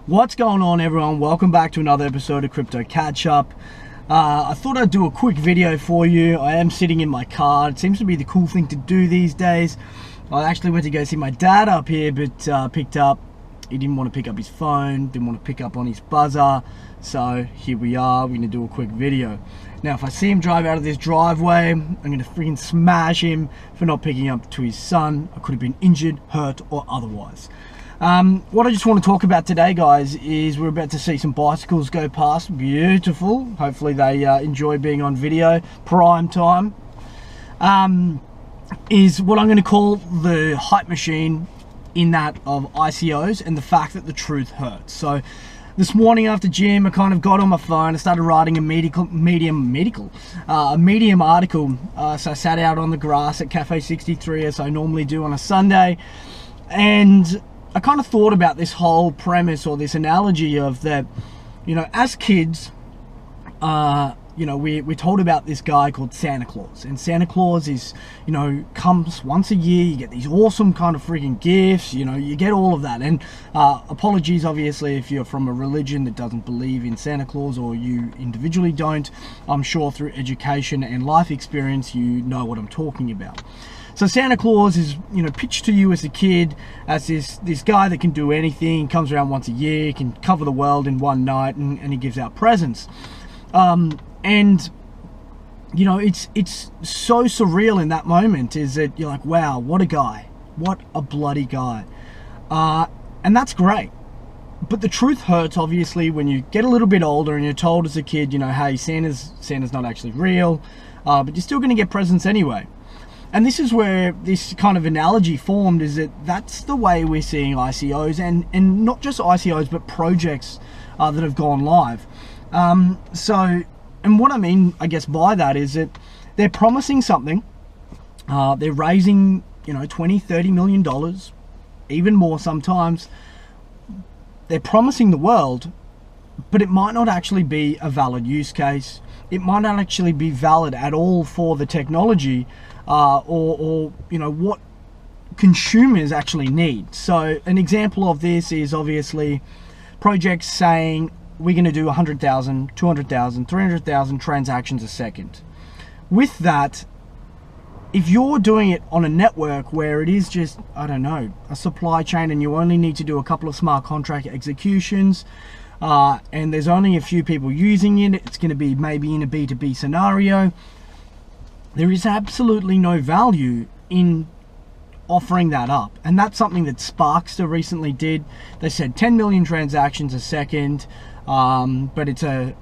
What's going on, everyone? Welcome back to another episode of Crypto Catch Up. I thought I'd do a quick video for you. I am sitting in my car. It seems to be the cool thing to do these days. I actually went to go see my dad up here, but he didn't want to pick up his phone, didn't want to pick up on his buzzer. So here we are, we're gonna do a quick video. Now, if I see him drive out of this driveway, I'm gonna freaking smash him for not picking up to his son. I could have been injured, hurt, or otherwise. What I just want to talk about today, guys, is we're about to see some bicycles go past. Beautiful. Hopefully they enjoy being on video. Prime time. Is what I'm going to call the hype machine in that of ICOs and the fact that the truth hurts. So this morning after gym, I kind of got on my phone. I started writing a Medium article. So I sat out on the grass at Cafe 63 as I normally do on a Sunday, and I kind of thought about this whole premise or this analogy of that, you know, as kids, we're told about this guy called Santa Claus, and Santa Claus is, comes once a year. You get these awesome kind of freaking gifts, you get all of that. And apologies, obviously, if you're from a religion that doesn't believe in Santa Claus, or you individually don't. I'm sure through education and life experience, you know what I'm talking about. So Santa Claus is, pitched to you as a kid as this guy that can do anything, comes around once a year, can cover the world in one night, and he gives out presents. It's so surreal in that moment, is that you're like, wow, what a guy, what a bloody guy. And that's great. But the truth hurts, obviously, when you get a little bit older and you're told as a kid, hey, Santa's not actually real, but you're still going to get presents anyway. And this is where this kind of analogy formed, is that that's the way we're seeing ICOs, and not just ICOs, but projects that have gone live. And what I mean, I guess, by that is that they're promising something. They're raising, $20-30 million, even more sometimes. They're promising the world, but it might not actually be a valid use case. It might not actually be valid at all for the technology, or what consumers actually need. So an example of this is obviously projects saying we're going to do 100,000, 200,000, 300,000 transactions a second. With that, if you're doing it on a network where it is just, I don't know, a supply chain, and you only need to do a couple of smart contract executions, and there's only a few people using it, it's going to be maybe in a B2B scenario, there is absolutely no value in offering that up. And that's something that Sparkster recently did. They said 10 million transactions a second, but it's a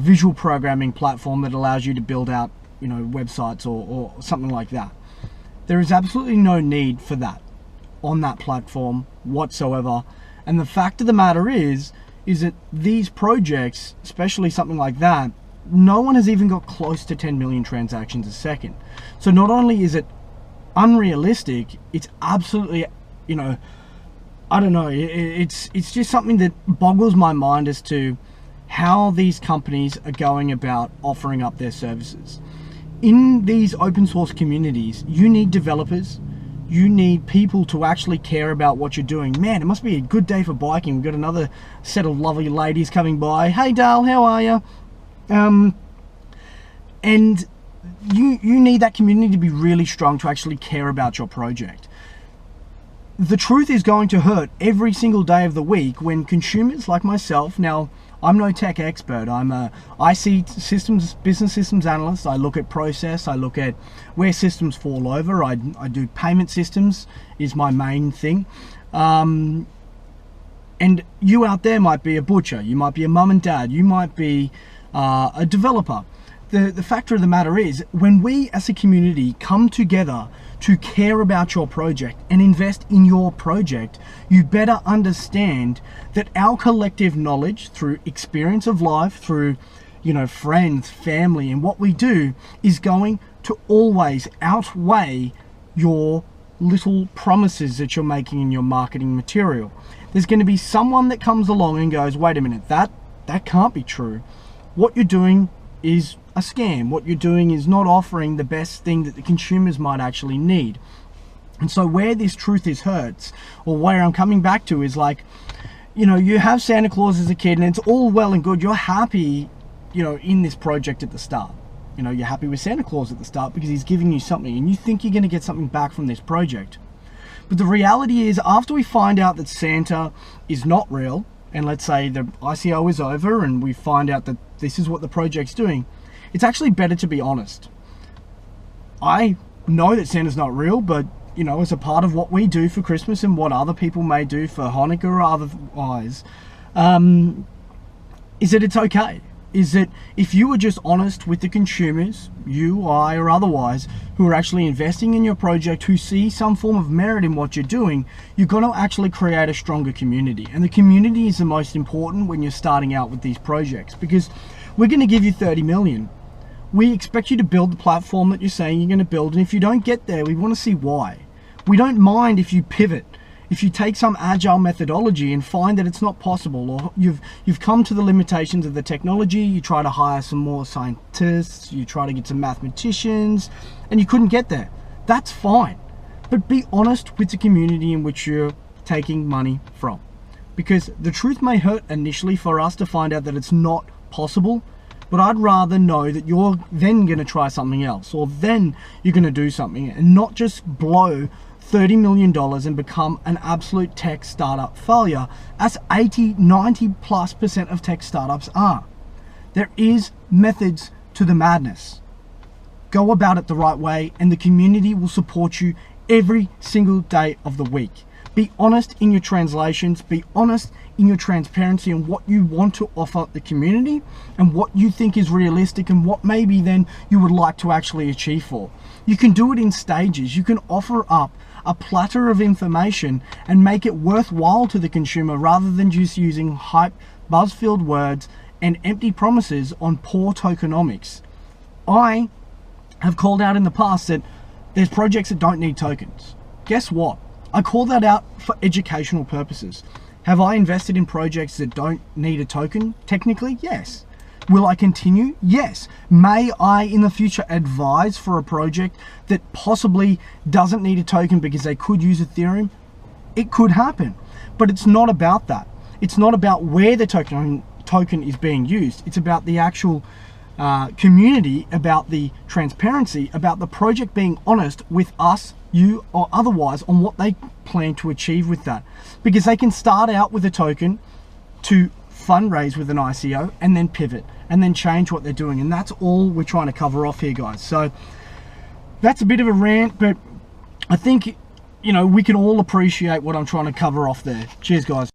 visual programming platform that allows you to build out, websites or something like that. There is absolutely no need for that on that platform whatsoever. And the fact of the matter is that these projects, especially something like that, no one has even got close to 10 million transactions a second. So not only is it unrealistic, it's absolutely, I don't know, it's just something that boggles my mind as to how these companies are going about offering up their services. In these open source communities, you need developers, you need people to actually care about what you're doing. Man, it must be a good day for biking. We've got another set of lovely ladies coming by. Hey Dale, how are you? And you need that community to be really strong to actually care about your project. The truth is going to hurt every single day of the week when consumers like myself, now I'm no tech expert, I'm a IC systems, business systems analyst. I look at process, I look at where systems fall over. I do payment systems is my main thing. And you out there might be a butcher, you might be a mum and dad, you might be a developer. The fact of the matter is, when we as a community come together to care about your project and invest in your project, you better understand that our collective knowledge through experience of life, through friends, family, and what we do is going to always outweigh your little promises that you're making in your marketing material. There's going to be someone that comes along and goes, wait a minute, that can't be true. What you're doing is a scam. What you're doing is not offering the best thing that the consumers might actually need. And so where this truth is hurts, or where I'm coming back to, is like, you know, you have Santa Claus as a kid, and it's all well and good. You're happy, you know, in this project at the start. You know, you're happy with Santa Claus at the start because he's giving you something, and you think you're going to get something back from this project. But the reality is, after we find out that Santa is not real, and let's say the ICO is over and we find out that this is what the project's doing, it's actually better to be honest. I know that Santa's not real, but, you know, as a part of what we do for Christmas and what other people may do for Hanukkah or otherwise, is that it's okay. Is that if you were just honest with the consumers, you, I, or otherwise, who are actually investing in your project, who see some form of merit in what you're doing, you're going to actually create a stronger community. And the community is the most important when you're starting out with these projects, because we're going to give you 30 million. We expect you to build the platform that you're saying you're going to build, and if you don't get there, we want to see why. We don't mind if you pivot. If you take some agile methodology and find that it's not possible, or you've come to the limitations of the technology, you try to hire some more scientists, you try to get some mathematicians, and you couldn't get there. That's fine. But be honest with the community in which you're taking money from. Because the truth may hurt initially for us to find out that it's not possible, but I'd rather know that you're then going to try something else, or then you're going to do something, and not just blow $30 million and become an absolute tech startup failure, as 80–90+% of tech startups are. There is methods to the madness. Go about it the right way, and the community will support you every single day of the week. Be honest in your translations, be honest in your transparency on what you want to offer the community and what you think is realistic and what maybe then you would like to actually achieve for. You can do it in stages. You can offer up a platter of information and make it worthwhile to the consumer, rather than just using hype, buzz-filled words and empty promises on poor tokenomics. I have called out in the past that there's projects that don't need tokens. Guess what? I call that out for educational purposes. Have I invested in projects that don't need a token? Technically, yes. Will I continue? Yes. May I in the future advise for a project that possibly doesn't need a token because they could use Ethereum? It could happen, but it's not about that. It's not about where the token is being used. It's about the actual community, about the transparency, about the project being honest with us, you, or otherwise on what they plan to achieve with that. Because they can start out with a token to fundraise with an ICO and then pivot and then change what they're doing, and that's all we're trying to cover off here, guys. So that's a bit of a rant, but I think, you know, we can all appreciate what I'm trying to cover off there. Cheers, guys.